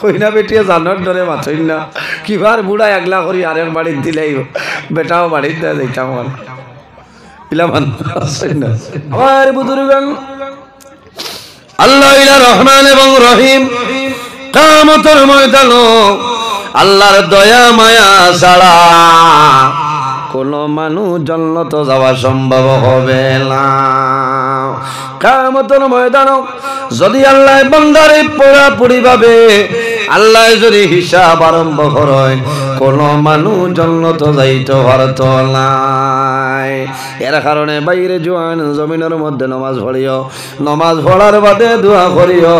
কইনা বেটিয়ে জানোর ধরে মাথই না কিবার বুড়া একলা করি আরেক বাড়ির দিলেই বেটাও বাড়ির দেয় যাইতাম আমার বুজুর্গান আল্লাহ ইলা রহমান এবং রহিম কিয়ামতের ময়দানে আল্লাহর দয়া মায়া ছাড়া কোন মানুষ জান্নাত যাওয়া সম্ভব হবে না। কিয়ামতের ময়দানে যদি আল্লাহ বান্দারে পুরাপুরি ভাবে আল্লাহ যদি হিসাব আরম্ভ করে কোন মানুষ জান্নাত যাইতে পারত না। এর কারণে বাইরে জোয়ান জমিনের মধ্যে নামাজ পড়িও, নামাজ পড়ার বাদে দোয়া করিও,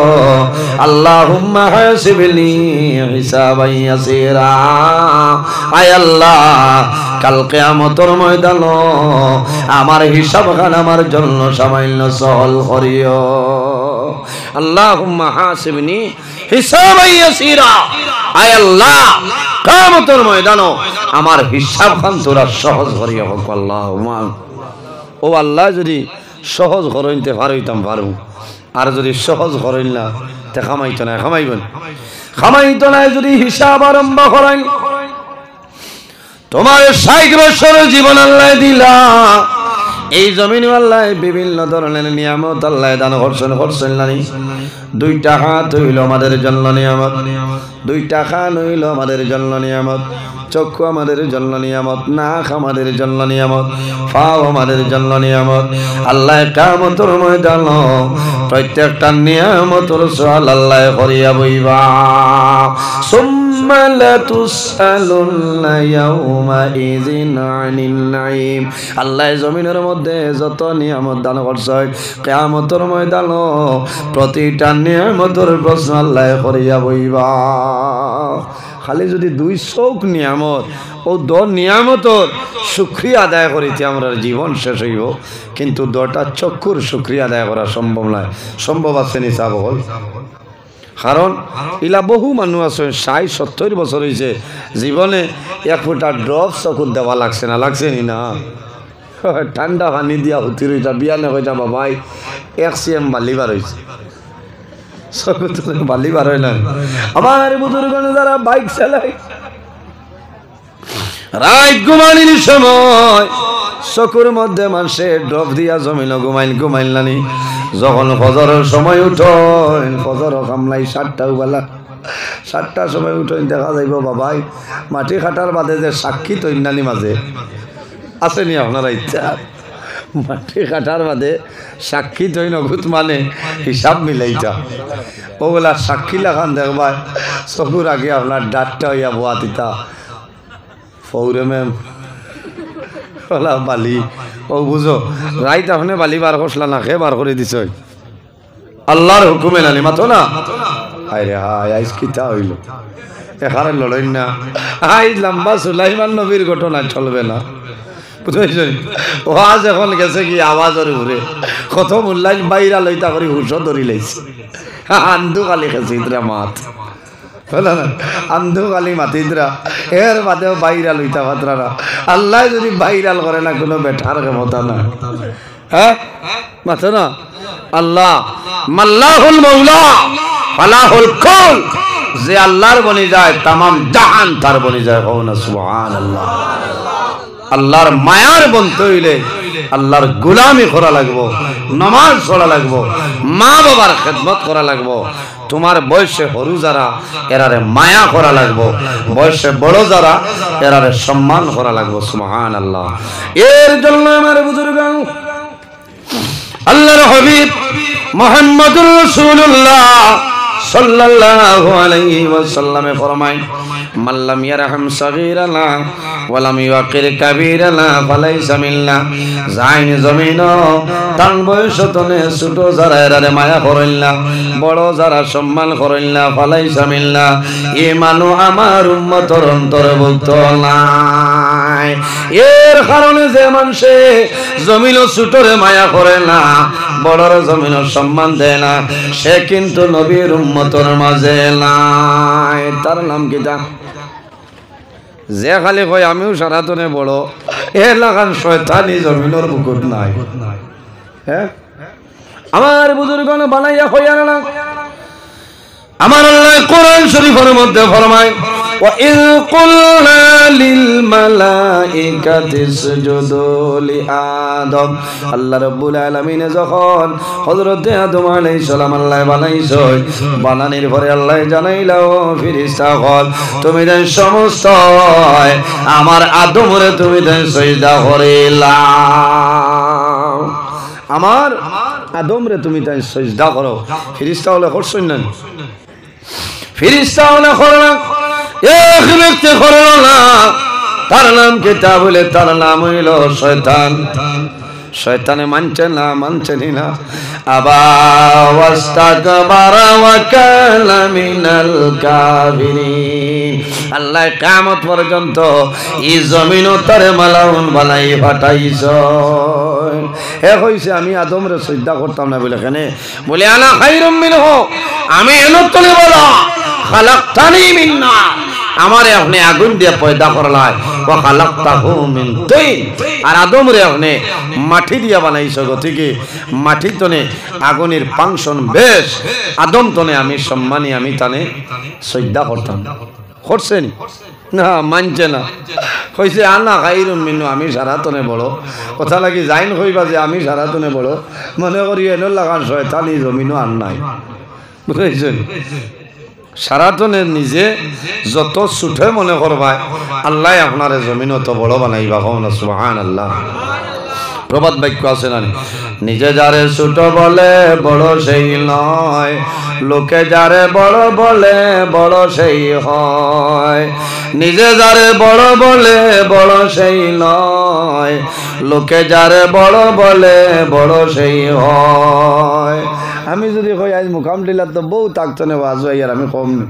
আল্লাহুম্মা হাসিবনি হিসাবান ইয়াসিরা। আয় আল্লাহ, কাল কিয়ামতের ময়দানে আমার হিসাবখান আমার জন্য সামান্য সহল করিও। আল্লাহুম্মা হাসিবনি হিসাবান ইয়াসিরা। আয় আল্লাহ, কিয়ামতের ময়দানে আমার হিসাবখান তোরা সহজ করিও। আল্লাহুম্মা, ও আল্লাহ যদি সহজ করইতে পারইতাম পারু, আর যদি সহজ করেন না তে খামাইতো না, খামাইবেন খামাইতো না। যদি হিসাব আরম্ভ করেন তোমার ৬০ বছরের জীবন আল্লাহ দিলা, এই জমিন আল্লাহ বিভিন্ন ধরনের নিয়ামত আল্লাহ দান করছেন নানি। 2টা হাত হইল আমাদের জন্য নিয়ামত, 2টা কান হইল আমাদের জন্য নিয়ামত, চক্ষু আমাদের জন্য নিয়ামত, নাক আমাদের জন্য নিয়ামত, পাও আমাদের জন্য নিয়ামত। আল্লাহ কিয়ামতের ময়দানে প্রত্যেকটা নিয়ামতের সওয়াল আল্লাহ করিয়া বইবা। সুম্মা লাতুসআলুন্না ইয়াউমাইযিন আনিন নাঈম। আল্লাহ জমিনের মধ্যে যত নিয়ামত দান করছে কিয়ামতের ময়দানে প্রতিটা নিয়ামতের প্রশ্ন আল্লাহ করিয়া বইবা। খালি যদি 2 চোখ নিয়ামত ও 10 নিয়ামতর শুকরিয়া আদায় করিতে আমরা জীবন শেষ হইব, কিন্তু 2টা চক্ষুর শুকরিয়া আদায় করা সম্ভব নয়। সম্ভব আছে নি চাব? কারণ ইলা বহু মানুষ আছে ৬০-৭০ বছর হয়েছে জীবনে 1 ফোঁটা ড্রপ চকুর দেওয়া লাগছে না, লাগছে নি না? ঠান্ডা পানি দিয়া হুতি রইতা বিয়ানে কইতা বাবাই 1 cm বালি বার হয়েছে, বালি বার হয় না। আমার বুজুর্গণ যারা বাইক চালায় রাত ঘুমানির সময় চকুর মধ্যে মানুষে ড্রপ দিয়া জমিন ঘুমাইল নানি। যখন ফজরের সময় উঠেন, ফজর কামলাই 7টা বেলা, 7টার সময় উঠেন দেখা যাইব বাবাই মাটি খাটার বাদে যে সাক্ষী তৈরি মাঝে আসেনি আপনারা ইচ্ছা, মাটি কাটার বাদে সাক্ষী তৈ নগুত মানে হিসাব মিলাইতা ওগুলা সাক্ষী লাগান দেখবা চকুর আগে আপনার ডাটটা হইয়া বোয়া দিতা ফৌরে মেম ওলা বালি ও বুঝো রাইত আপনি বালি বার করছিলা না খেয়ে বার করে দিছ আল্লাহর হুকুমে নানি মাতো না। হায় রে হায়, আইস কিতা হইল এখানে লড়াই না। আই লম্বা সুলাইমান নবীর ঘটনা চলবে না, ওয়াজ এখন গেছে কি আওয়াজের ঘুরে কত মূল্যায় বাইরা লইতা করে হুশ ধরি লাইছে। আন্ধু কালি খেছিদ্রা মাত বলে না, আন্ধু কালি মাতিদ্রা এর বাদেও বাইরা লইতা পাত্রা। আল্লাহ যদি বাইরাল করে না কোনো বেঠার ক্ষমতা না, হ্যাঁ মাথো না। আল্লাহ মাল্লাহুল মাওলা ফালাহুল কুল, যে আল্লাহর বনি যায় তামাম জাহান তার বনি যায়। ও না সুবহানাল্লাহ। আল্লাহর মায়ার বন্ধ হইলে আল্লাহর গোলামি করা লাগবো, নামাজ পড়া লাগবো, মা বাবার খেদমত করা লাগবো। তোমার বয়সে হরু যারা এরারে মায়া করা লাগবো, বয়সে বড় যারা এরারে সম্মান করা লাগবো। সুবহানাল্লাহ। এর জন্য আমার বুজুর্গ আল্লাহর হাবিব মুহাম্মদুর রাসূলুল্লাহ সাল্লাল্লাহু আলাইহি ওয়াসাল্লামে ফরমায় মাল্লাম ইয়ারহাম সাগীরানা ওয়া লাম ইউকির কাবীরানা ফালাইসা মিন্না। যাইন জমিন তান বয়স তনে ছোট যারা এরারে মায়া করেনলা, বড় যারা সম্মান করেনলা, ফালাইসা মিন্না, এ মানু আমার উম্মতের অন্তর্ভুক্ত নাই। এর কারণে যে মানুষে জমিন ছোটরে মায়া করে না, বড়র জমিন সম্মান দেয় না, সে কিন্তু নবীর উম্মতের মাঝে নাই। তার নাম কি? যে খালি কয় আমিও সারাতনে বড়, এ লাগান শয়তানি জমিনের মুকুট নাই। হ্যাঁ আমার বুজুর্গণ বানাইয়া হইয়া না। আমার আল্লাহ কোরআন শরীফ মধ্যে ফরমায় وَإِذْ قُلْنَا لِلْمَلَائِكَةِ اسْجُدُوا لِآدَمَ আল্লাহ রাব্বুল আলামিন যখন হযরত আদম আলাইহিস সালাম আল্লাহ বানাইছো বানানির পরে আল্লাহ জানাইলো ফেরেশতাগণ তুমি দেন সমস্ত আমার আদমরে তুমি দেন সিজদা করিলাম আমার আদমরে তুমি দেন সিজদা করো ফেরেশতা হলে করছেন না ফেরেশতা হলে করো না এক ব্যক্তি করল না তার নাম কিতা বলে তার নাম হইল শয়তান শয়তানে মানছে না আবা ওয়াস্তাকবারা ওয়া কানা মিনাল কাফিরিন আল্লাহ কিয়ামত পর্যন্ত এই জমিনও তারে মালাউন বানাই ফাটাইছো হে কইছে আমি আদমরে সিজদা করতাম না বলে কেন বলে আনা খায়রুম মিনহু আমি এনো তলে বলা খালাকতানি মিন নার আমারে আপনি আগুন দিয়ে পয়দা করলাই ওয়া খালাকতাহু মিন তিন আর আদমরে আপনি মাটি দিয়া বানাইছো গতিকে মাটি তনে আগুনের ফাংশন বেশ আদম তনে আমি সম্মানী আমি তানে সিজদা করতাম করছেন না মানছে না কইছে আনা খায়রুম মিনহু আমি সারাতনে বড় কথা লাগি যাইন কইবা যে আমি সারাতনে বড় মনে করি এনো লাগান শয়তানি জমিনও আর নাই বুঝাইছেন সারাতনের নিজে যত ছুটে মনে করবায় আল্লাহ আপনার জমিন অত বড় বানাইবা সুবহানাল্লাহ প্রবাদ বাক্য আছে না নিজে যারে ছোট বলে বড় সেই নয় লোকে যারে বড় বলে বড় সেই হয় নিজে যারে বড় বলে বড় সেই নয় লোকে যারে বড় বলে বড় সেই হয় আমি যদি কই আজ মুকাম দিলাম তো বউ থাকতো না বাজ আর আমি কম নেই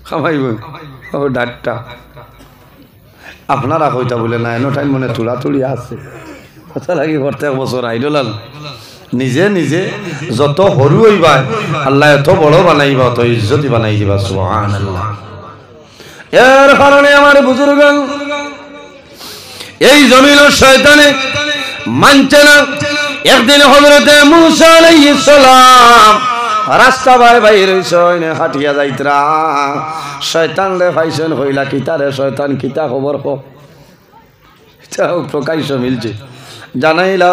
খামাইব ও ডাক্তার আপনারা কইতা বলে না এনো টাইম মনে তুড়াতুড়ি আছে কথা লাগি প্রত্যেক বছর আইডলাল নিজে নিজে যত সরু হইবা আল্লাহ এত বড় বানাইবা অত ইজ্জতি বানাই দিবা সুবহানাল্লাহ এর কারণে আমার বুজুর্গ এই জমিনের শয়তানে মানছে না একদিন হযরতে মুসা আলাইহিস সালাম রাস্তা বাইর হইছেন হাটিয়া যাইতরা শয়তান রে পাইছেন হইলা কিতারে শয়তান কিতা খবর কো চাও প্রকাশ মিলছে জানাইলা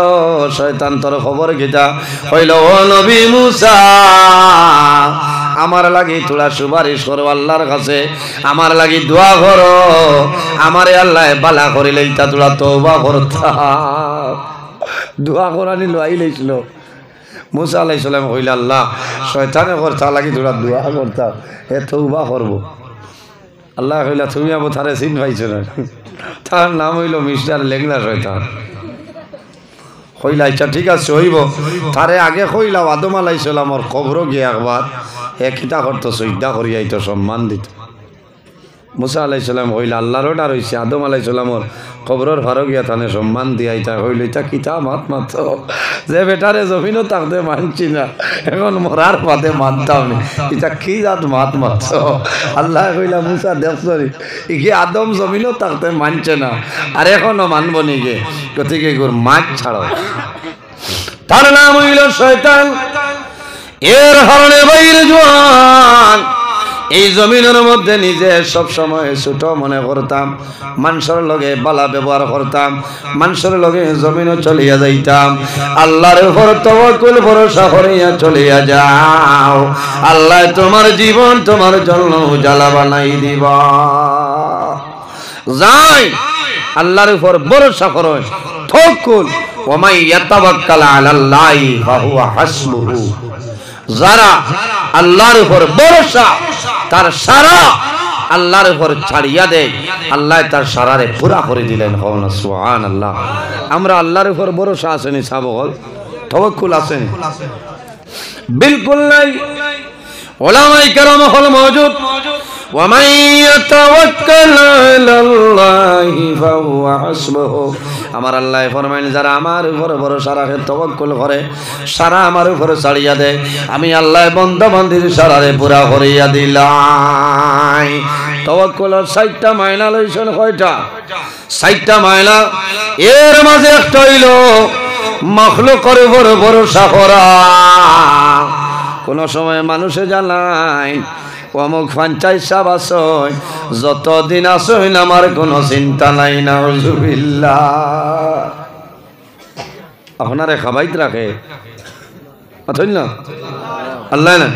শয়তান তোর খবর কিতা হইল ও নবী মুসা আমার লাগি তোরা সুপারিশ করো আল্লাহর কাছে আমার লাগি দোয়া করো আমারে আল্লাহ বালা করিলে তা তোরা তওবা করতা দোয়া করানি লই লইছিল মুসা আলাইহিস সালাম কইলা আল্লাহ শয়তানে করতা লাগি তোরা দোয়া করতা এ তওবা করব আল্লাহ কইলা তুমি আবু থারে চিন পাইছো না তার নাম হইল মিস্টার লেগলা শয়তান কইলা আচ্ছা ঠিক আছে হইব তারে আগে কইলা আদম আলাইহিস সালামর কবর গিয়ে একবার কিতা করতো সিজদা করি আইতো সম্মান দিত মুসা আলাইহিস সালাম কইলা আল্লাহর ডার হইছে আদম আলাইহিস সালামর কবরের ফারো গিয়া তানে সম্মান দিয়াইতা কইল এটা কিতা মাত মাত যে বেটারে জমিনও তাকতে মানছি না এখন মরার পাতে মানতাম না এটা কি জাত মাত মাত আল্লাহ কইলা মুসা দেখছরি ইকে আদম জমিনও তাকতে মানছে না আর এখনো মানব নিগে গতিকে গোর মাছ ছাড়ো তার নাম হইল শয়তান এর কারণে বাইরে জওয়ান এই জমিনের মধ্যে নিজে সব সময় ছোট মনে করতাম মানুষের লগে বালা ব্যবহার করতাম মানুষের লগে জমিনও চলিয়া যাইতাম আল্লাহর উপর তাওয়াক্কুল ভরসা করিয়া চলিয়া যাও আল্লাহ তোমার জীবন তোমার জন্য উজালা বানাই দিবা যাই আল্লাহর উপর ভরসা করো তাওয়াক্কুল ওয়া মান ইয়াতাওয়াক্কাল আলাল্লাহি ফাহুয়া হাসবুহু যারা আল্লাহর উপর ভরসা তার সারা আল্লাহর উপর ছাড়িয়া দেয় আল্লাহ তার সারারে পুরা করে দিলেন সুবহানাল্লাহ আমরা আল্লাহর উপর ভরসা আসেনি সাবল তাওয়াক্কুল আসেনি বিলকুল নাই উলামায়ে কেরাম হল মওজুদ ওয়া মান ইয়াতাওয়াক্কাল আলাল্লাহি ফাহুয়া হাসবুহু আমার আল্লাহ ফরমাইন যারা আমার উপর ভরসা রাখে তাওয়াক্কুল করে সারা আমার উপর ছাড়িয়া দেয় আমি আল্লাহ বান্দা বান্দির সারারে পুরা করিয়া দিলাই তাওয়াক্কুলের 60টা মাইনা লইছেন কয়টা 60টা মাইনা এর মাঝে একটা হইল মাখলুকের উপর ভরসা করা কোন সময় মানুষে জানায় অমুক পঞ্চায়েত সাহেব আসয়, যতদিন আসয় আমার কোনো চিন্তা নাই। নাউজুবিল্লাহ। আপনারে খাবাইত রাখে অথই না আল্লাহ না,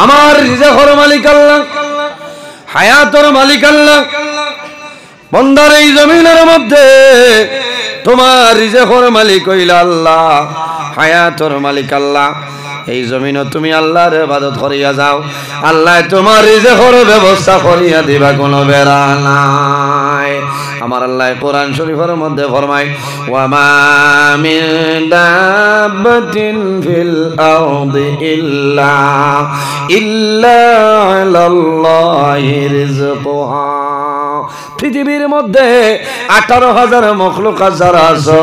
আমার রিজেকের মালিক আল্লাহ, হায়াতের মালিক আল্লাহ। বন্দার এই জমিনের মধ্যে তোমার রিজেকের মালিক হইলা আল্লাহ, হায়াতের মালিক আল্লাহ। এই জমিনে তুমি আল্লাহর ইবাদত করিয়া যাও, আল্লাহ তোমার রিজেকের ব্যবস্থা করিয়া দিবা, কোনো বেড়া নাই। আমার আল্লাহ কোরআন শরীফের মধ্যে ফরমায়, ওয়া মা মিন দাব্বাতিন ফিল আরদি ইল্লা আলাল্লাহি রিজকুহা। পৃথিবীর মধ্যে 18,000 মখলুকাত যারা আছে,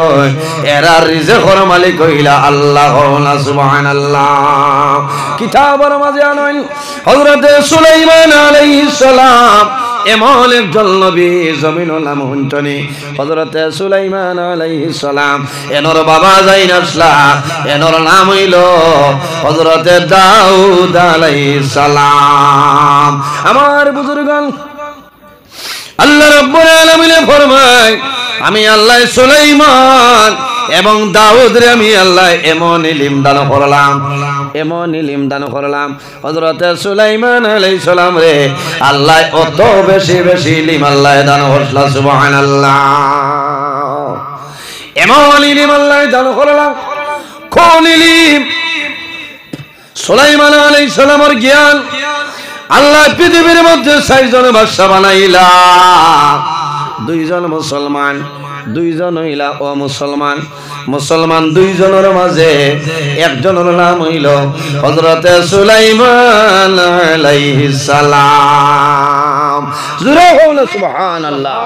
এরা রিজেকের মালিক হইলা আল্লাহ। সুবহানাল্লাহ। কিতাবের মাঝে আনেন হযরত সুলাইমান আলাইহিস সালাম এমন একজন নবী, জমিনুল নাম হুনটনি হযরত সুলাইমান আলাইহিস সালাম। এনর বাবা যাইনাসলা, এনর নাম হইল হযরত দাউদ আলাইহিস সালাম। আমার বুজুর্গান, আল্লাহ রাব্বুল আলামিন ফরমায়, আমি আল্লাহ সুলাইমান এবং দাউদরে আমি আল্লাহ এমন ইলম দান করলাম, এমন ইলম দান করলাম। হযরত সুলাইমান আলাইহিস সালাম রে আল্লাহ অত বেশি বেশি ইলম আল্লাহ দান করলা। সুবহানাল্লাহ। এমন ইলম আল্লাহ দান করলাম। কোন ইলম? সুলাইমান আলাইহিস সালামের জ্ঞান। আল্লাহ পৃথিবীর মধ্যে 6 জন বাদশা বানাইলা, 2 জন মুসলমান, 2 জন হইলা অমুসলমান। মুসলমান 2 জনের মাঝে একজনের নাম হইল হযরত সুলাইমান আলাইহিস সালাম। জোরে বলো সুবহানাল্লাহ।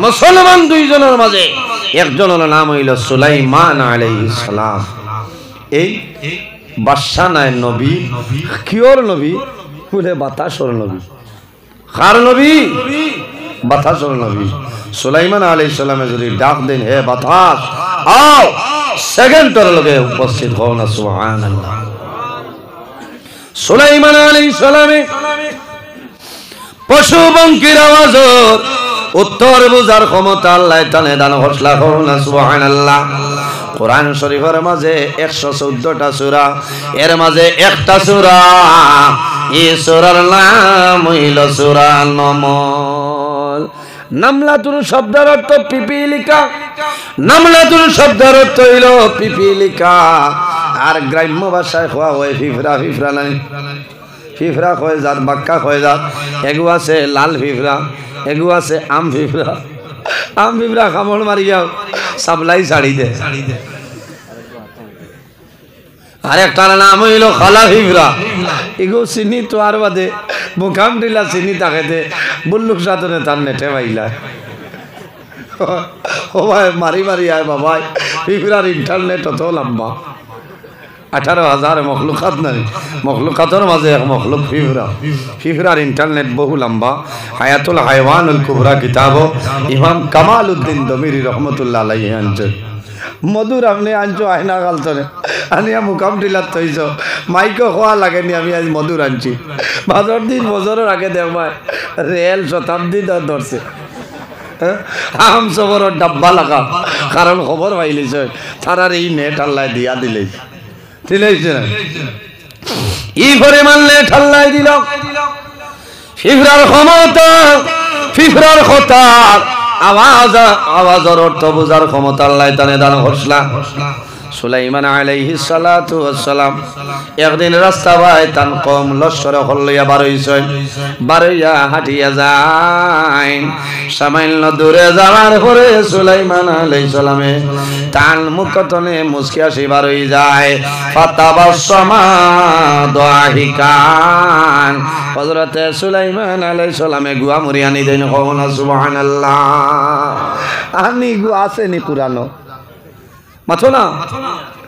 মুসলমান 2 জনের মাঝে একজনের নাম হইল সুলাইমান আলাইহিস সালাম। এই বাদশা নাই নবী, কিওর নবী বলে বাতাসর নবী। কার নবী? বাতাসর নবী। সুলাইমান আলাইহিস সালামে যদি ডাক দেন, হে বাতাস আও, সেকেন্ডের লগে উপস্থিত হও না। সুবহানাল্লাহ। সুলাইমান আলাইহিস সালামে পশু পঙ্খির আওয়াজ উত্তর বুঝার ক্ষমতা আল্লাহ তাআলা দান করলা। হও না সুবহানাল্লাহ। কোরআন শরীফের মাঝে 114টা সূরা, এর মাঝে একটা সূরা, এই সূরার নাম হইল সূরা নামল। নামলাতুন শব্দের অর্থ পিপিলিকা, নামলাতুন শব্দের অর্থ হইল পিপিলিকা। আর গ্রাম্য ভাষায় কোয়া হয় ফিফরা। ফিফরা নাই, ফিফরা কয় যাত, বাক্কা কয় যাত। এগু আছে লাল ফিফরা, এগু আছে আম ফিফরা। আম ফিফরা কামড় মারিয়া সাপ্লাই ছাড়ি দে। আরেকটার নাম হইল খালা ফিফরা। এগো চিনি তো আর বাদে মুখাম দিলা চিনি তাকে দে বুল্লুক সাধনে তার নেটে পাইলা। ও ভাই মারি মারি আয় বাবা, ফিফরার ইন্টারনেট অত লম্বা, 18,000 মখলুকাত নাই, মখলুকাতের মাঝে এক মখলুক ফিফরা। ফিফরার ইন্টারনেট বহু লম্বা। হায়াতুল হায়ওয়ানুল কুবরা কিতাব ইমাম কামাল উদ্দিন দমিরি রহমতুল্লাহ আলাইহি আনছে। মধুর আপনি আনছো আয়না গালতনে আনিয়া মুকাম টিলার তৈছ, মাইকো খোয়া লাগেনি। আমি আজ মধুর আনছি। বাজার দিন বছরের আগে দেখবাই রেল শতাব্দী ধরছে, আম সবর ডাব্বা লাগা। কারণ খবর পাইলিছ তারার এই নেট আল্লাহ দিয়া দিলে দিলেছে না, ই পরিমাণ নেট আল্লাহ দিল। ফিফরার ক্ষমতা, ফিফরার কথা, আওয়াজের অর্থ বোঝার ক্ষমতা আল্লাহ তাআলা দান করলা। সুলাইমান আলাইহিস সালাতু ওয়াস সালাম একদিন রাস্তা বাই তান কম লস্কর হলইয়া বারইছে, বারইয়া হাঁটিয়া যায়। সামান্য দূরে যাওয়ার পরে সুলাইমান আলাইহিস সালামে তান মুখতনে মুস্কি আসি বারই যায়। ফাতাবাসসামা দাহিকান। হযরত সুলাইমান আলাইহিস সালামে গুয়া মুড়ি আনি দেন। কওনা সুবহানাল্লাহ। আনি গু আসেনি কুরআনো মাথো না,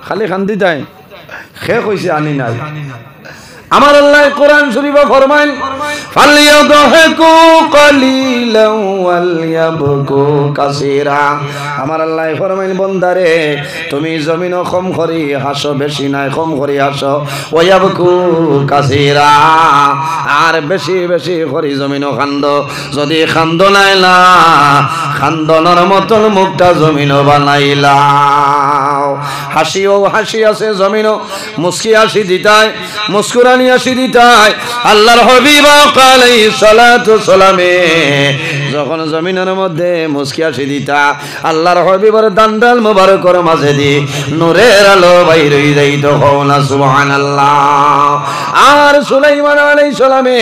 খালি খান্দি তাই খে কইছে আনি নাই। আমার আল্লাহ কোরআন শরীফে ফরমায়, ফালিয়াদহাকু কালিলান ওয়ালয়াবকু কাসীরা। আমার আল্লাহ ফরমাইল বান্দারে তুমি জমিনও কম করি হাসো, বেশি নাই কম করি হাসো, ওয়াবকু কাসীরা আর বেশি বেশি করি জমিনও খান্দ। যদি খান্দ নাইলা খান্দনের মতন মুখটা জমিনও বানাইলাও। হাসিও হাসি আছে জমিনও, মুস্কি হাসি দিতায়, মুস্কুরানি হাসি দিতায়। আল্লাহর হাবিব আলাইহিস সালাতু সালামে যখন জমিনের মধ্যে মুস্কি হাসি দিতা, আল্লাহর হাবিবের দান্দাল মুবারকের মাঝে দি নূরের আলো বাইর হই যাইতো। না সুবহানাল্লাহ। আর সুলাইমান আলাইহিস সালামে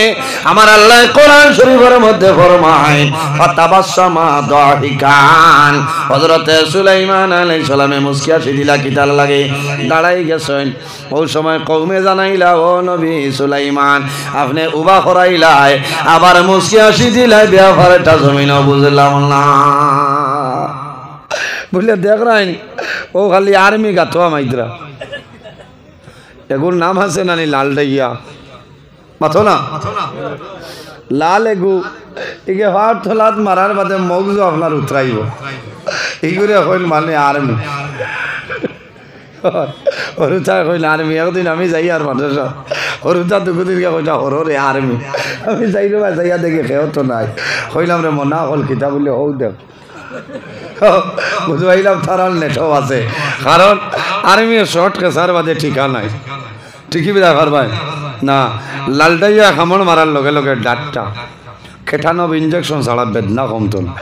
আমার আল্লাহ কোরআন শরীফের মধ্যে ফরমায় ফাতাবাসসামা দাহিকান। হযরত সুলাইমান আলাইহিস সালামে মুস্কি হাসি দিলা কিতাল লাগে দাঁড়াই গেছেন। ওই সময় কওমে জানাইলা ও নবী সুলাইমান আপনি উবা করাইলাই আবার মুস্কি হাসি দিলাই ব্যাপারটা জমিনও বুঝলাম না। বুঝলে দেখ রাইন ও খালি আর্মি গাথোয়া মাইদ্রা এগুর নাম আছে নানি লাল ডাইয়া মাথো না লাল এগু এগে হাত থলাত মারার বাদে মগজ আপনার উতরাইব এইগুলো হইল মানে আর্মি। হরুতা কইল আর্মি। একদিন আমি যাই আর মানুষ হরুতা দুদিন কইটা হরে আর্মি। আমি যাই রে যাইয়া দেখি খেয়েও তো নাই। কইলাম রে মনা হল কিতা বললে হৌ দেখ বুঝতে পাইলাম তারাল নেটও আছে, কারণ আর্মি শর্ট কেসার বাদে ঠিকা নাই। ঠিকই বিদা পারবাই না। লালটাইয়া খামড় মারার লগে লগে ডাটটা খেটানব ইঞ্জেকশন ছাড়া বেদনা কমতো না।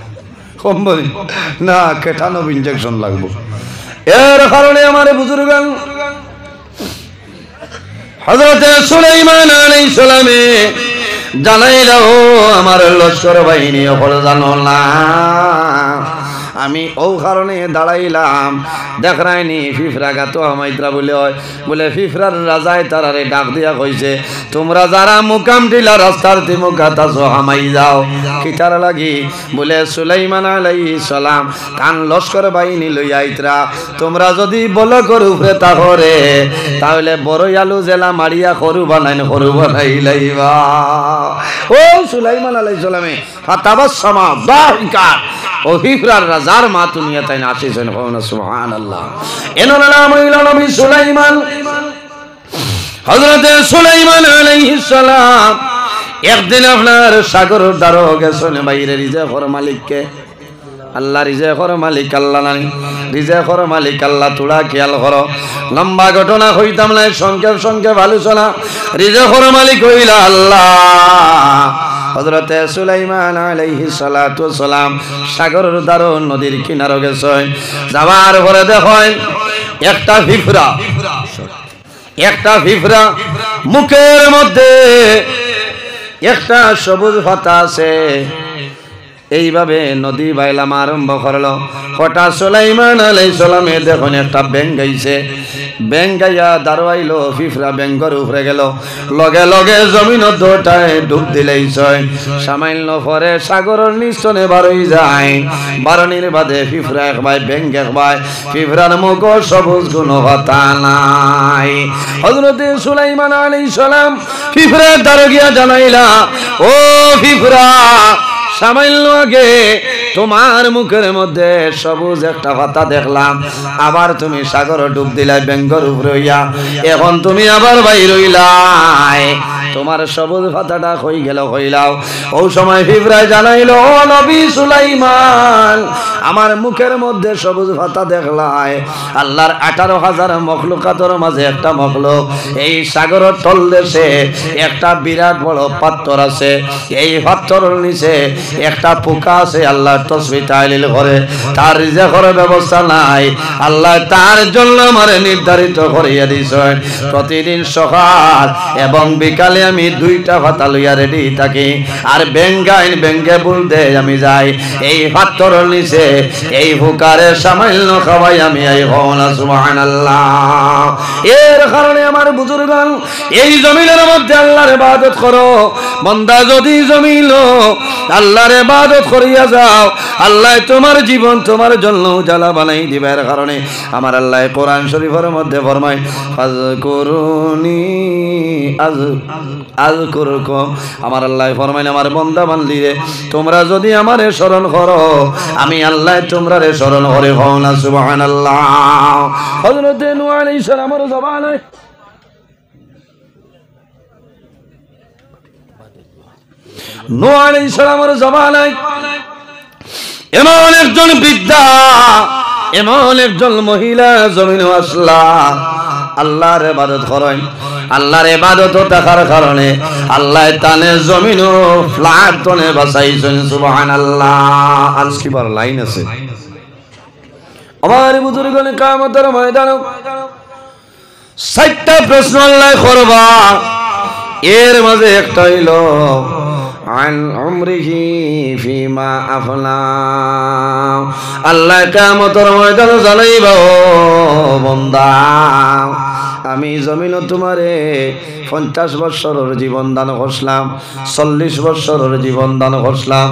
কমবো না, খেটানব ইঞ্জেকশন লাগবো। এর কারণে আমার বুজুর্গ হযরত সুলাইমান আলাইহিস সালামে জানাইলা ও আমার লস্কর বাহিনী হল জানো না আমি ও কারণে দাঁড়াইলাম। দেখ রাইনি ফিফরা গাতো আমাইত্রা বলে হয় বলে ফিফরার রাজায় তারারে ডাক দিয়া কইছে তোমরা যারা মুকাম দিলা রাস্তার তিমুকাত আছো হামাই যাও। কিতার লাগি বলে সুলাইমান আলাইহিস সালাম কান লস্কর বাহিনী লইয়া আইত্রা তোমরা যদি বলকর উপরে তাহরে তাহলে বড়ই আলু জেলা মারিয়া খরু বানাই লাইবা। ও সুলাইমান আলাইহিস সালামে ফাতাবাসসামা দাহিকা ও ফিফরার রাজার মা দুনিয়া তাই আসিছেন। সুবহানাল্লাহ। এনার নাম হইল নবী সুলাইমান। হযরত সুলাইমান আলাইহিস সালাম একদিন আপনার সাগর দ্বারো গেছেন বাইরে রিজেকর মালিককে। আল্লাহ রিজেকর মালিক আল্লাহ নাই, রিজেকর মালিক আল্লাহ তোরা খেয়াল করো। লম্বা ঘটনা হইতাম নাই, সংক্ষেপ আলোচনা। রিজেকর মালিক হইলা আল্লাহ। হযরত সুলাইমান আলাইহিস সালাতু সালাম সাগরের দ্বারো নদীর কিনারে গেছেন। যাওয়ার পরে দেখেন একটা ফিফরা মুখের মধ্যে একটা সবুজ পাতা আছে। এইভাবে নদী বাইলাম আরম্ভ করলো। হঠাৎ সুলাইমান আলাইহিস সালামে দেখুন একটা ব্যাং গাইছে। ব্যাং গাইয়া দাঁড়াইলো, ফিফরা ব্যাঙ্গর উপরে গেল। লগে লগে জমিন দোটায় ডুব দিলেইছে। সামান্য পরে সাগরের নিস্তনে বারই যায়। বারণীর বাদে ফিফরা একবাই ব্যাং একবাই। ফিফরার মুখ সবুজ কোনো কথা নাই। হযরত সুলাইমান আলাইহিস সালাম ফিফরার দ্বারে গিয়া জানাইলা ও ফিফরা সামান্য আগে তোমার মুখের মধ্যে সবুজ একটা পাতা দেখলাম, আবার তুমি সাগর ডুব দিলাই ব্যাঙ্গর উপরে হইয়া, এখন তুমি আবার বাইর হইলাই, তোমার সবুজ পাতাটা কই গেল কইলাও। ও সময় ফিফরায় জানাইল ও নবী সুলাইমান আমার মুখের মধ্যে সবুজ পাতা দেখলাই। আল্লাহর 18,000 মখলুকাতের মাঝে একটা মখলুক। এই সাগরের তল দেশে একটা বিরাট বড় পাথর আছে। এই পাথরের নিচে একটা পোকা আছে। আল্লাহ তাসবিহ তাহলিল করে, তার রিজেকের ব্যবস্থা নাই। আল্লাহ তার জন্য আমারে নির্ধারিত করিয়া দিয়েছেন প্রতিদিন সকাল এবং বিকালে আমি 2টা পাতা লইয়া রেডি থাকি। আর ব্যাঙ্গে বলতে আমি যাই এই পাথরের নিচে এই পোকারে সামান্য খাওয়াই আমি এই হওনা। সুবহানাল্লাহ। এর কারণে আমার বুজুর্গান এই জমিনের মধ্যে আল্লাহর ইবাদত করো, বান্দা যদি জমিল আল্লাহর ইবাদত করিয়া যাও, আল্লাহ তোমার জীবন তোমার জন্য উজালা বানাই দিবার কারণে আমার আল্লাহ কোরআন শরীফের মধ্যে ফরমায় ফাযকুরুনি আযকুরকুম। আমার আল্লাহ ফরমায় আমার বান্দা বান্দিরে তোমরা যদি আমারে স্মরণ করো আমি আল্লাহ তোমরারে স্মরণ করে হও না। সুবহানাল্লাহ। হযরত নূহ আলাইহিস সালামের জমানায় নূহ আলাইহিস সালামের জমানায় এমন একজন বৃদ্ধা, এমন একজন মহিলা জমিনে আসলা আল্লাহর ইবাদত করেন। আল্লাহর ইবাদত থাকার কারণে আল্লাহ তানে জমিন ফ্ল্যাট তনে বাঁচাইছেন। সুবহানাল্লাহ। আজকে বার লাইন আছে আমার বুজুর্গনে কিয়ামতের ময়দানে চারটা প্রশ্ন আল্লাহ করবা, এর মাঝে একটা হইল আন উমরিহি ফিমা আফলা। আল্লাহ কিয়ামতের ময়দানে জানাইবা ও বান্দা আমি জমিন তোমারে 50 বছরের জীবন দান করলাম, 40 বছরের জীবন দান করলাম,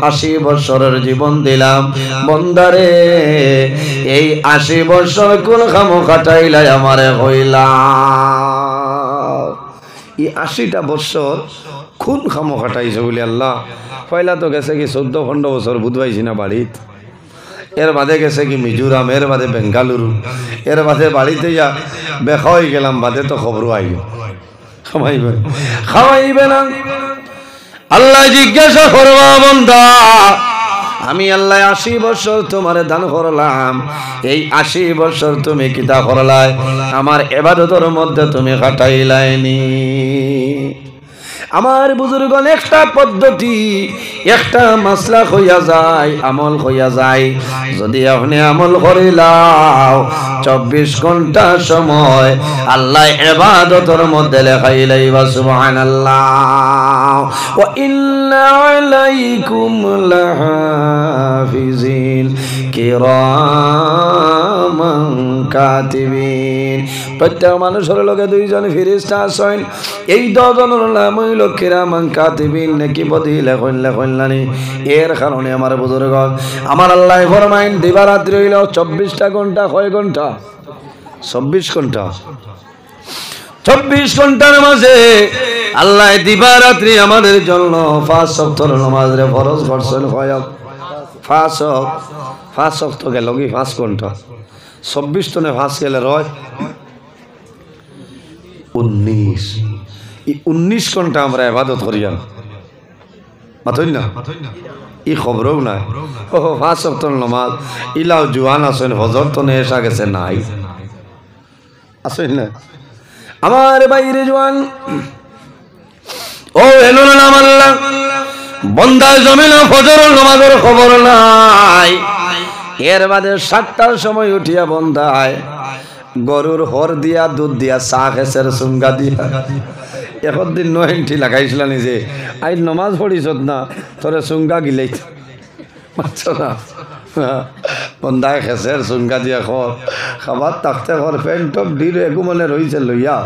80 বছরের জীবন দিলাম। বন্দারে এই 80 বছর কোন কামো কাটাইলাই আমারে হইলা? এই 80টা বছর কোন কামো কাটাইছে বলি আল্লাহ? পয়লা তো গেছে কি 14-15 বছর বুধবাইছি না বাড়িত, এর বাদে গেছে কি মিজোরাম, এর বাদে বেঙ্গালুরু, এর বাদে বাড়িতে যা বেখা হয়ে গেলাম, বাদে তো খবর আইল খাওয়াইবে না। আল্লাহ জিজ্ঞাসা করবা বান্দা আমি আল্লাহ 80 বছর তোমার দান করলাম, এই 80 বছর তুমি কিতা করলাই? আমার ইবাদতের মধ্যে তুমি কাটাইলাইনি। আমার বুজুর্গণ একটা পদ্ধতি একটা মাসলা হইয়া যায়, আমল হইয়া যায়। যদি আপনি আমল করিলাও 24 ঘন্টা সময় আল্লাহ ইবাদতের মধ্যে লেখাইলাইবা। সুবহানাল্লাহ। ওয়া ইন্না আলাইকুম লাহাফিজিন কিরামান কাতিবিন। প্রত্যেক মানুষের লগে 2 জন ফেরেশতা আছেন, এই 2 জনের নাম হইল কিরামান কাতিবিন, নেকি বদি লেখনলানি। এর কারণে আমার বুজুর্গ আমার আল্লাহ ফরমাইন দিবারাত্রি হইল 24টা ঘন্টা। কয় ঘন্টা? 24 ঘন্টা। 24 ঘন্টার মাঝে আল্লাহ দিবারাত্রি আমাদের জন্য 5 ওয়াক্তের নামাজ রে ফরজ করছেন। কয়? 5 ওয়াক্ত গেল কি 5 ঘন্টা। 24 তনে 5 গেলে রয় 19। এই 19 ঘন্টা আমরা ইবাদত করিয়াম মাথই না, ই খবরও নাই। ও 5 ওয়াক্তের নামাজ ইলাও জুয়ান আছেন, হজর তো এসা গেছে নাই আছেন না আমার বাইরে জওয়ান। ও এলো না আল্লাহ বন্দা জমিন ফজর নামাজের খবর নাই। এর বাদে 7টার সময় উঠিয়া বন্দায় গরুর হর দিয়া দুধ দিয়া চা খেসের চুঙ্গা দিয়া এখন দিন 9 ইঞ্চি লাগাইছিল নিজে আই নমাজ পড়িস না তোরে চুঙ্গা গিলাই না বন্দায় খেসের চুঙ্গা দিয়া খাবার তাকতে ঘর প্যান্ট টপ দিল একু মনে রয়েছে লইয়া,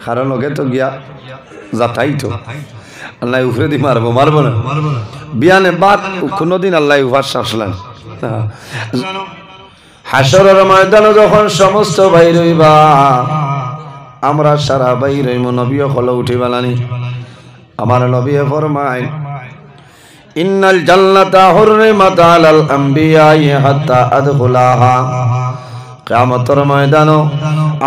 কারণ ওকে তো গিয়া যাতাই তো আল্লাহ উফরে দি মারবো না বিয়ানে বাদ কোনোদিন আল্লাহ উফার শাসলেন। হাসরের ময়দানে যখন সমস্ত ভাই রইবা আমরা সারা ভাই রইম, নবীও হল উঠি বালানি। আমার নবী ফরমায় ইন্নাল জান্নাতা হুররিমাত আলাল আমবিয়া হাত্তা আদখুলাহা। কিয়ামতের ময়দানে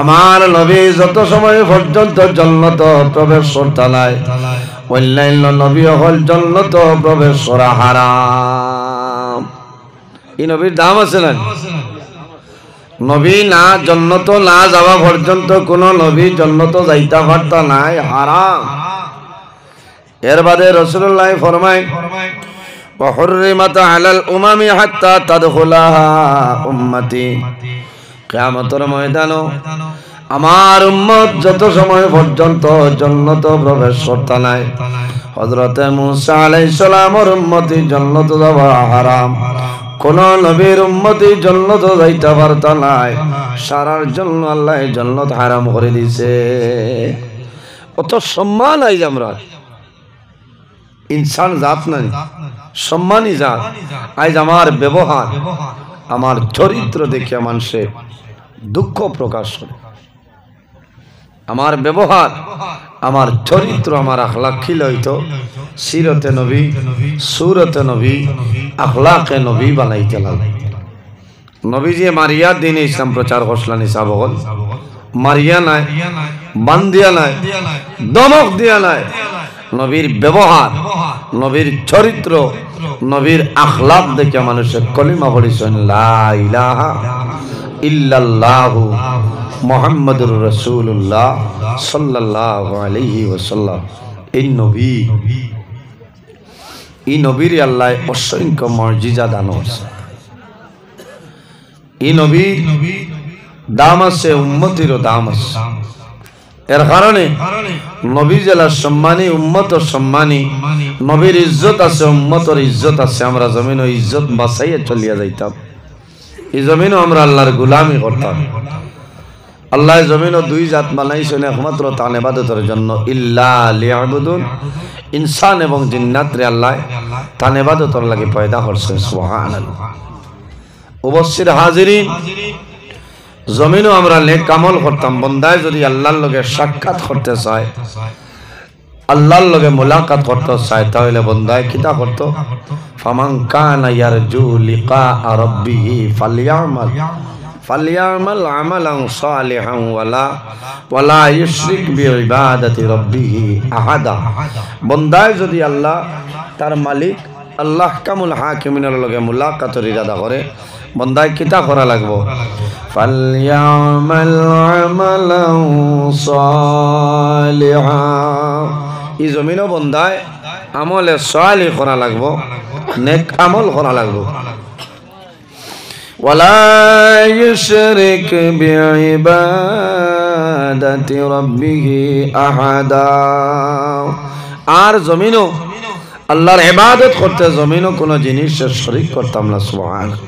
আমার নবী যত সময় পর্যন্ত জান্নাত প্রবেশ করতে নাই অন্যান্য নবী হল জান্নাত প্রবেশ করা হারাম। এই নবীর দাম আছে না? নবী না জান্নাত না যাওয়া পর্যন্ত কোন নবী জান্নাত যাইতে পারত নাই, হারাম। এর বাদে রাসূলুল্লাহ ফরমায় ওয়া হুররিমাত আলাল উমামি হাত্তা তাদখুলাহা উম্মতি। কিয়ামতের ময়দানে আমার উম্মত যত সময় পর্যন্ত জান্নাত প্রবেশ করতে নাই হযরত মুসা আলাইহিস সালামের উম্মতি জান্নাত যাওয়া হারাম। কোন নবীর উম্মতি জান্নাত যাইতে পারত নাই, সারার জন্য আল্লাহ জান্নাত হারাম করে দিয়েছে। অত সম্মান আইজ আমরা ইনসান জাত নাই, সম্মানী জাত। আজ আমার ব্যবহার, আমার চরিত্র দেখিয়া মানুষে দুঃখ প্রকাশ করে। আমার ব্যবহার, আমার চরিত্র, আমার আখলাক খিল হইতো সিরতে নবী, সুরতে নবী, আখলাকে নবী বানাইতে লাগে। নবীজি মারিয়া দিন ইসলাম প্রচার করছিলেন। ইসাবগল মারিয়া নাই, বান্দিয়া নাই, দমক দিয়া নাই। নবীর ব্যবহার, নবীর চরিত্র, নবীর আখলাক দেখে মানুষের কলিমা পড়িছেন লা ইলাহা ইল্লাল্লাহু মুহাম্মাদুর রাসূলুল্লাহ সাল্লাল্লাহু আলাইহি ওয়াসাল্লাম। এই নবীর আল্লাহ অসংখ্য মুজিজা দান করছে। এই নবীর দাম আছে, উম্মতিরও দাম আছে। এর কারণে নবী জেলার সম্মানী, উম্মত সম্মানী। নবীর ইজ্জত আছে, উম্মতর ইজ্জত আছে। আমরা জমিন ও ইজ্জত বাঁচাইয়া চলিয়া যাইতাম। এই জমিনও আমরা আল্লাহর গুলামি করতাম। আল্লাহ জমিনও দুই জাত বানাইছেন একমাত্র তার ইবাদতের জন্য, ইল্লা লিয়াবুদুন। ইনসান এবং জিন্নাতরে আল্লাহ তার ইবাদতের লাগি পয়দা করছেন। সুবহানাল্লাহ। উপস্থিত হাজিরিন, জমিনও আমরা নেক আমল করতাম। বন্দায় যদি আল্লাহর লগে সাক্ষাৎ করতে চায়, আল্লাহর লগে মুলাকাত করতে চায়, তাহলে বন্দায় কিতা করত? ফামান কানা ইয়ারজু লিকা রাব্বিহি ফালইয়ামাল আমালান সালিহান ওয়ালা ইউশরিক বিইবাদাতি রাব্বিহি আহাদা। বন্দায় যদি আল্লাহ তার মালিক আল্লাহ কামুল হাকিমিনের লগে মুলাকাতের ইরাদা করে, বন্দায় কিতা করা লাগবো? ফালইয়ামাল আমালান সালিহা। এই জমিনও বন্দায় আমলে সালিহ করা লাগবো, নেক আমল করা লাগবো। ওয়ালা ইউশরিক বিইবাদাতি রাব্বিহি আহাদা। আর জমিনও আল্লাহর ইবাদত করতে জমিনও কোনো জিনিসের শরীক করতাম না। সুবহানাল্লাহ।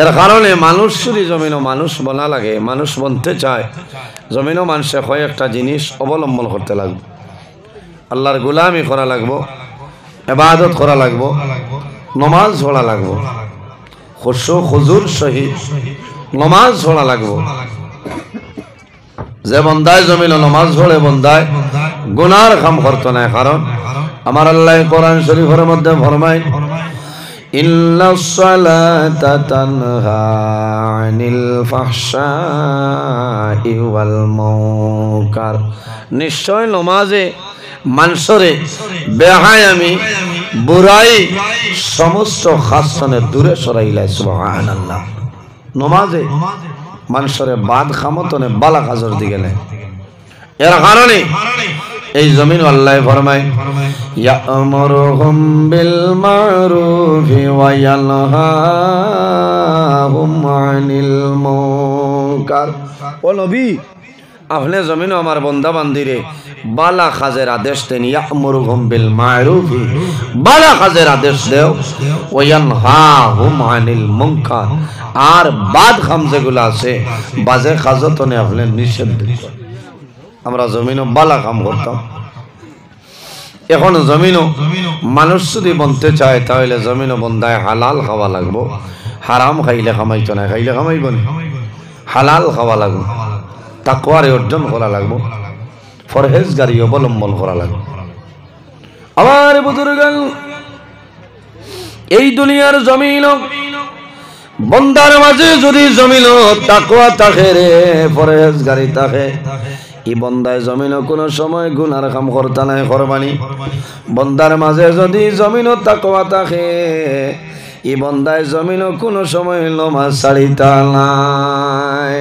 এর কারণে মানুষ যদি জমিনও মানুষ বনা লাগে, মানুষ বনতে চায়, জমিনও মানুষে কয়েকটা জিনিস অবলম্বন করতে লাগবে। আল্লাহর গোলামি করা লাগবো, ইবাদত করা লাগবো, নমাজ পড়া লাগবো, খুশু খুজুর সহিত নমাজ পড়া লাগবো। যে বন্দায় জমিনও নমাজ পড়ে, বন্দায় গুনার কাম করতো না। কারণ আমার আল্লাহ কোরআন শরীফের মধ্যে ফরমায়, ইন্নাস সালাতা তানহা আনিল ফাহশাই ওয়াল মুনকার। নিশ্চয় নমাজে মানুষরে বেহায়ামি, বুরাই, সমস্ত খাসনে দূরে সরাইলা। সুবহানাল্লাহ। নমাজে মানুষরে বাদ খামতনে বালা কাজর দিকে নেয়। এর কারণে এই জমিন আল্লাহ ফরমায়, ইয়ামুরুহুম বিল মারুফি ওয়া ইয়ানহাহুম আনিল মুনকার। ও নবী, আপনি জমিনও আমার বন্দা বান্দিরে বালা কাজের আদেশ দেন। ইয়ামুরুহুম বিল মারুফি, বালা কাজের আদেশ দেও। ওয়া ইয়ানহাহুম আনিল মুনকার, আর বাদ খাম যেগুলো আছে, বাজে কাজতনে আপনি নিষেধ দিন। আমরা জমিনও বালা কাম করতাম। এখন জমিনও মানুষ যদি বনতে চায়, তাহলে জমিনও বন্দায় হালাল খাওয়া লাগবো। হারাম খাইলে খামাইতো না, খাইলে খামাইব না। হালাল খাওয়া লাগবো, তাকওয়ারে অর্জন করা লাগবো, পরহেজগারি অবলম্বন করা লাগবে। আমার বুজুর্গান, এই দুনিয়ার জমিন বন্দার মাঝে যদি জমিন তাকওয়া থাকে রে, পরহেজগারি থাকে, এই বন্দায় জমিনও কোনো সময় গুনার কাম করতা নাই করবানি। বন্দার মাঝে যদি জমিনও তাকওয়া থাকে, এই বন্দায় জমিনও কোনো সময় নমাজ ছাড়িতা নাই।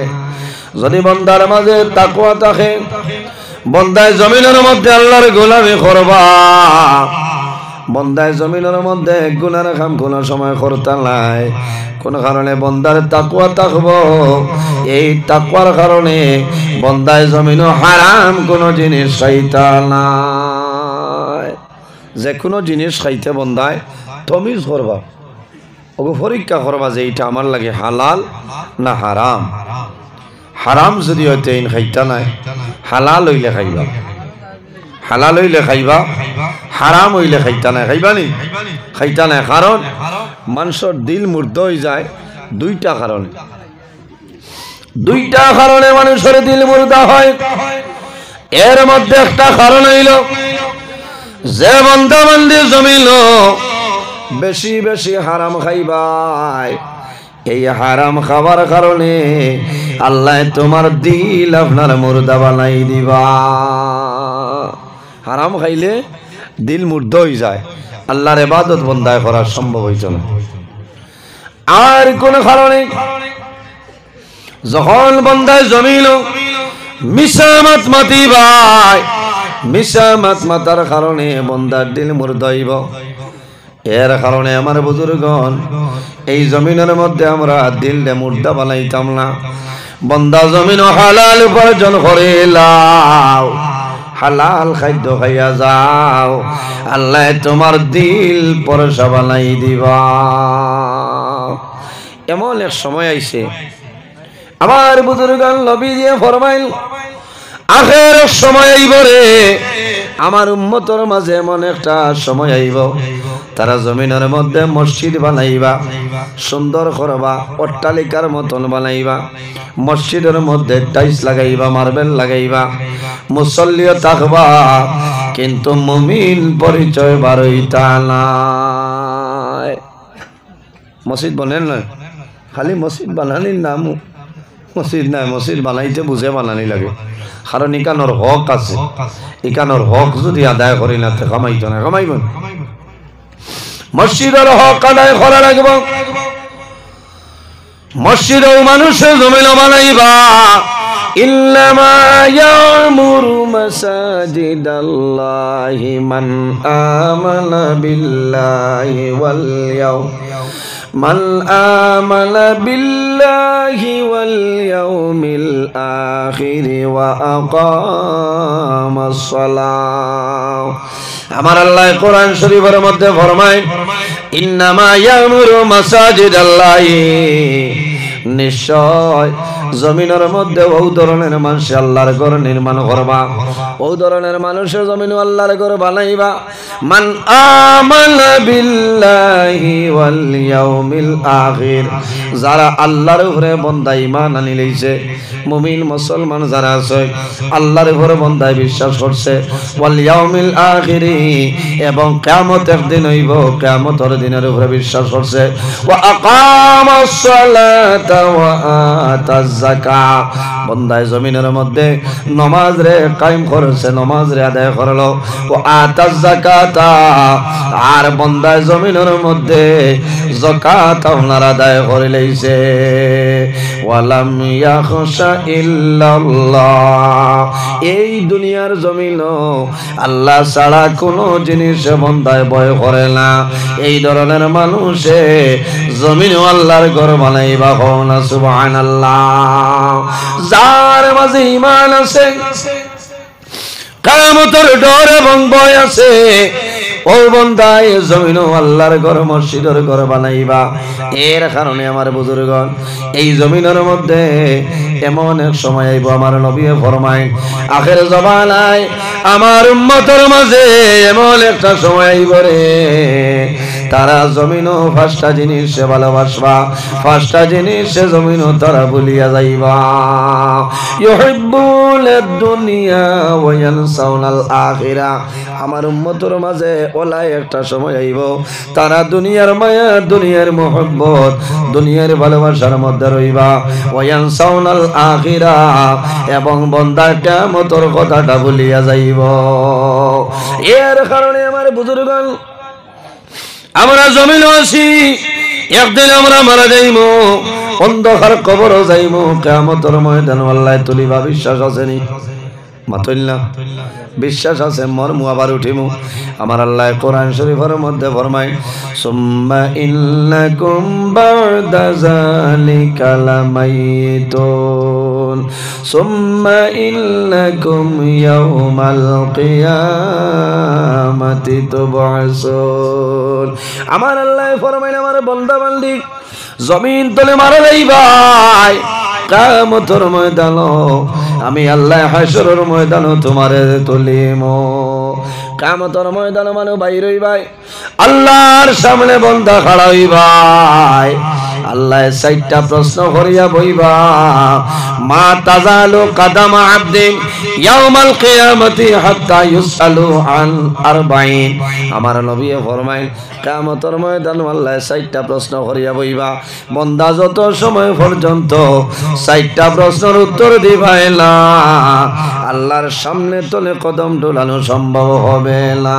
যদি বন্দার মাঝে তাকওয়া থাকে, বন্দায় জমিনের মধ্যে আল্লাহর গোলামি করবা। বন্দায় জমিনের মধ্যে গুনার কাম কোনো সময় করতা নাই। কোন কারণে বন্দার তাকওয়া থাকবো, এই তাকওয়ার কারণে বন্দায় জমিনও হারাম কোনো জিনিস খাইতা নাই। যে কোনো জিনিস খাইতে বন্দায় তমিজ করবা, ওকে পরীক্ষা করবা যে এইটা আমার লাগে হালাল না হারাম। হারাম যদি হইতে খাইতা নাই, হালাল হইলে খাইবা। হালাল হইলে খাইবা, হারাম হইলে খাইতা নাই। খাইবা নি? খাইতা নাই। কারণ মানুষের দিল মুর্দ হয়ে যায় দুইটা কারণে। দুইটা কারণে মানুষের দিল মুর্দা হয়। এর মধ্যে একটা কারণ হইল যে বান্দা বান্দি জমিল বেশি বেশি হারাম খাইবাই, এই হারাম খাবার কারণে আল্লাহ তোমার দিল আপনার মুর্দা বানাই দিবা। হারাম খাইলে দিল মুর্দ হয়ে যায়, আল্লাহর ইবাদত বন্দায় করা সম্ভব হইত না। আর কোন কারণে যখন বন্দায় জমিল মিশামাত মাতি ভাই, মিশামাত মাতার কারণে বন্দার দিল মুর্দ হইব। এর কারণে আমার বুজুর্গণ এই জমিনের মধ্যে আমরা দিলটা মুর্দা বানাইতাম না। বন্দা জমিন হালাল উপার্জন করে লাও, হালাল খাদ্য খাইয়া যাও, আল্লাহ তোমার দিল পরশা বানাই দিবা। এমন এক সময় আইছে আমার বুজুর্গণ নবী দিয়ে ফরমাইল আখের সময় আইব রে, আমার উম্মতর মাঝে এমন একটা সময় আইব তারা জমিনের মধ্যে মসজিদ বানাইবা, সুন্দর করবা, অট্টালিকার মতন বানাইবা, মসজিদের মধ্যে টাইলস লাগাইবা, মার্বেল লাগাইবা, মুসল্লিও থাকবা, কিন্তু মুমিন পরিচয় বারইতা নাই। মসজিদ বানান না, খালি মসজিদ বানানির নাম মসজিদ নাই। মসজিদ বানাইতে বুঝে বানানি লাগে, কারণ ইকানোর হক আছে। ইকানোর হক যদি আদায় করি না তো কামাইত না, কামাইব। মসজিদের হক আদায় করা লাগবে। মসজিদেও মানুষের জমিন বানাইবা। ইন্নামা ইয়ামুরু মাসাজিদাল্লাহি মান আমানা বিল্লাহি ওয়াল ইয়াউম من آمن بالله واليوم الآخر وأقام الصلاة। আমার আল্লাহ কোরআন শরীফের মধ্যে ফরমায় ইন্নামা ইয়ামুরু মাসাজিদাল্লাহি, নিশ্চয় জমিনের মধ্যে ওই ধরনের মানুষ আল্লাহর ঘর নির্মাণ করবা, ওই ধরনের মানুষের জমিন আল্লাহর ঘর বানাইবা। মান আমানা বিল্লাহি ওয়াল ইয়াউমিল আখির, যারা আল্লাহর উপরে বান্দা ঈমান আনি লইছে, মুমিন মুসলমান যারা আছে আল্লাহর উপরে বান্দা বিশ্বাস করছে, ওয়াল ইয়াউমিল আখির, এবং কিয়ামতের দিন হইব, কিয়ামতের দিনের উপরে বিশ্বাস করছে, ওয়া আকামাস সালাতা ওয়া আতাজ যাকাত, বান্দায় জমিনের মধ্যে নামাজ রে কায়েম করেছে, নামাজ রে আদায় করলো, ওয়া আতাজ যাকাত, আর বান্দায় জমিনের মধ্যে যাকাত আপনারা আদায় করে লইছে। ওয়ালাম ইয়াখশা ইল্লাল্লাহ, এই দুনিয়ার জমিন আল্লাহ ছাড়া কোনো জিনিস বান্দায় ভয় করে না। এই ধরনের মানুষে জমিন আল্লাহর ঘর বানাইবা, না সুবহানাল্লাহ। যার মাঝে ঈমান আছে, কিয়ামতের ডর এবং ভয় আছে, ও বান্দায় জমিন আল্লাহর ঘর মসজিদের ঘর বানাইবা। এর কারণে আমার বুজুর্গণ এই জমিনের মধ্যে এমন এক সময় আইব, আমার নবী ফরমায় আখের জমানায় আমার উম্মতের মাঝে এমন একটা সময় আইব রে, তারা জমিনও পাঁচটা জিনিস ভালোবাসবা, পাঁচটা জিনিস জমিনও তারা ভুলিয়া যাইবা। ইউহিব্বুনাদ দুনিয়া ওয়া ইয়ানসাউনাল আখিরা, আমার উম্মতের মাঝে ওলাই একটা সময় আইব তারা দুনিয়ার মায়া, দুনিয়ার মোহব্বত, দুনিয়ার ভালোবাসার মধ্যে রইবা। ওয়া ইয়ানসাউনাল আখিরা, এবং বান্দা কিয়ামতের কথাটা ভুলিয়া যাইব। এর কারণে আমার বুজুর্গণ আমরা জমিন আছি, একদিন আমরা মারা যাইমু, অন্ধকার কবরও যাইমু, কিয়ামতের ময়দান আল্লাহ তুলিবা। বিশ্বাস আছে নি? মাতইল্লা বিশ্বাস আছে? মরমু আবার উঠিমু। আমার আল্লাহ কোরআন শরীফের মধ্যে ফরমায় সুম্মা ইন্নাকুম বা'দা যালিকা লামাইতুন সুম্মা ইন্নাকুম ইয়াউমাল কিয়ামাতি তুবআসুন। আমার আল্লাহ ফরমায় আমার বান্দা বান্দি জমিন তলে মারা যাইবাই, কিয়ামতের ময়দান আমি আল্লাহ হাশরের ময়দান তোমারে তুলিমু। কিয়ামতের ময়দানে মানুষ বাইর হইবাই, আল্লাহর সামনে বান্দা খাড়া হইবাই, আল্লাহ 4টা প্রশ্ন করিয়া বইবা, মা তাজালু কাদামা আবদিন ইয়াউমাল কিয়ামতি হাত্তা ইউসালু আন আরবাইন। আমার নবী ফরমায় কিয়ামতের ময়দানে আল্লাহ 4টা প্রশ্ন করিয়া বইবা, বান্দা যত সময় পর্যন্ত 4টা প্রশ্নের উত্তর দিবাই না, আল্লাহর সামনে তলে কদম ডোলানো সম্ভব হবে না।